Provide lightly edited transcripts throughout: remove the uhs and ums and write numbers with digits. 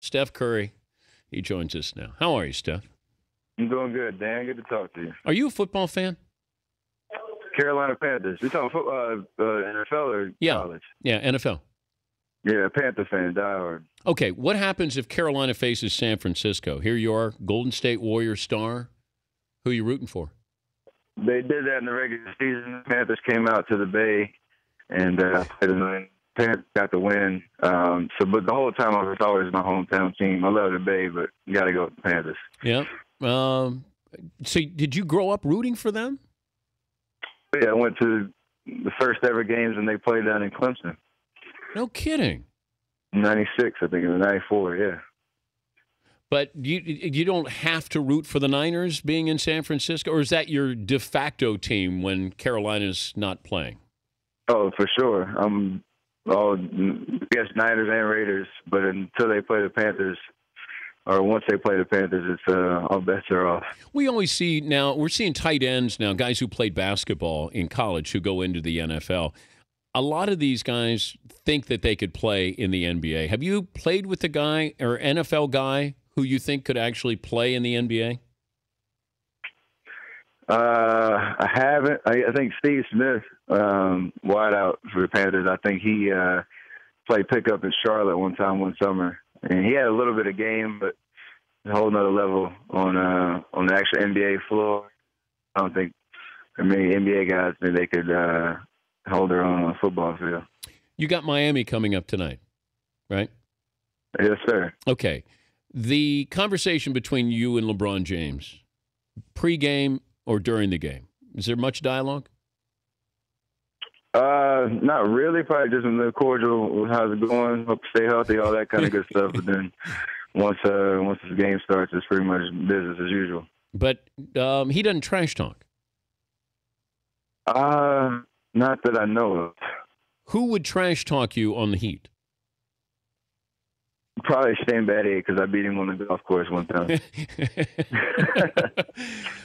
Steph Curry. He joins us now. How are you, Steph? I'm doing good, Dan. Good to talk to you. Are you a football fan? Carolina Panthers. You talking football, NFL or college? Yeah, NFL. Yeah, Panther fan, diehard. Okay, what happens if Carolina faces San Francisco? Here you are, Golden State Warriors star. Who are you rooting for? They did that in the regular season. Panthers came out to the Bay and Panthers got the win. But the whole time it's always my hometown team. I love the Bay, but you got to go with the Panthers. Yeah. So did you grow up rooting for them? Yeah, I went to the first ever games when they played down in Clemson. No kidding. 96, I think it was 94, yeah. But you don't have to root for the Niners being in San Francisco, or is that your de facto team when Carolina's not playing? Oh, for sure. I'm Niners and Raiders, but until they play the Panthers, or once they play the Panthers, it's all bets are off. We always see now, we're seeing tight ends now, guys who played basketball in college who go into the NFL. A lot of these guys think that they could play in the NBA. Have you played with a guy or NFL guy who you think could actually play in the NBA? I haven't. I think Steve Smith, wide out for the Panthers. I think he played pickup in Charlotte one summer, and he had a little bit of game, but a whole nother level on the actual NBA floor. I don't think many NBA guys think they could hold their own on a football field. You got Miami coming up tonight, right? Yes, sir. Okay. The conversation between you and LeBron James, pre-game or during the game, is there much dialogue? Not really. Probably just a cordial. How's it going? Hope you stay healthy. All that kind of good stuff. But then once the game starts, it's pretty much business as usual. But he doesn't trash talk. Not that I know of. Who would trash talk you on the Heat? Probably Shane Battier, because I beat him on the golf course one time.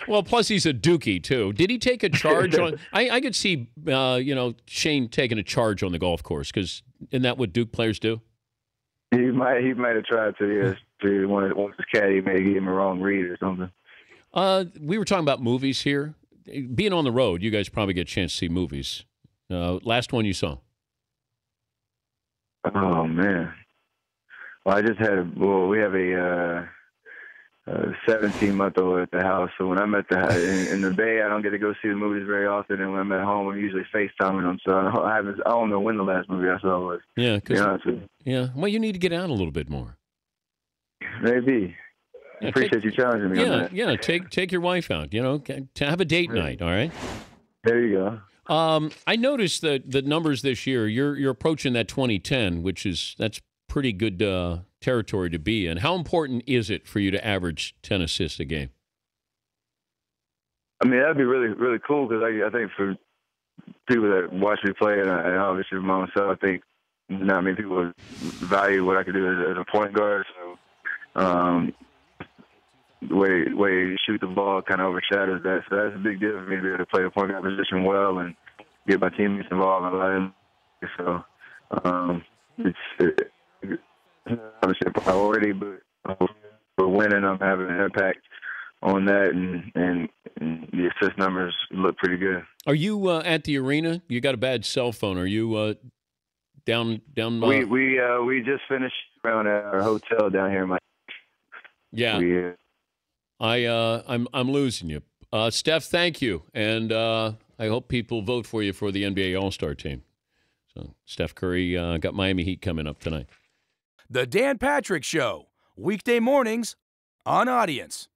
Well, plus he's a dookie, too. Did he take a charge on – I could see, Shane taking a charge on the golf course, because isn't that what Duke players do? He might have tried to, yes. Once his caddy may give him a wrong read or something. We were talking about movies here. Being on the road, you guys probably get a chance to see movies. Last one you saw? Oh, man. Well, we have a 17-month-old at the house. So when I'm in the Bay, I don't get to go see the movies very often. And when I'm at home, I'm usually FaceTiming them. So I don't know when the last movie I saw was. Yeah. To be honest with you. Yeah. Well, you need to get out a little bit more. Maybe. I appreciate you challenging me on that. Yeah. Take your wife out, to have a date night. All right. There you go. I noticed that the numbers this year, you're approaching that 2010, that's pretty good territory to be in. How important is it for you to average 10 assists a game? I mean, that'd be really, really cool because I think for people that watch me play, and obviously for myself, I think not many people value what I could do as a point guard. So the way you shoot the ball kind of overshadows that. So that's a big deal for me to be able to play the point guard position well and get my teammates involved in life. So it's obviously a priority, but for winning, I'm having an impact on that, and the assist numbers look pretty good. Are you at the arena? You got a bad cell phone. Are you down? We just finished around at our hotel down here in my. Yeah. I'm losing you, Steph. Thank you, and I hope people vote for you for the NBA All-Star team. So Steph Curry got Miami Heat coming up tonight. The Dan Patrick Show, weekday mornings on Audience.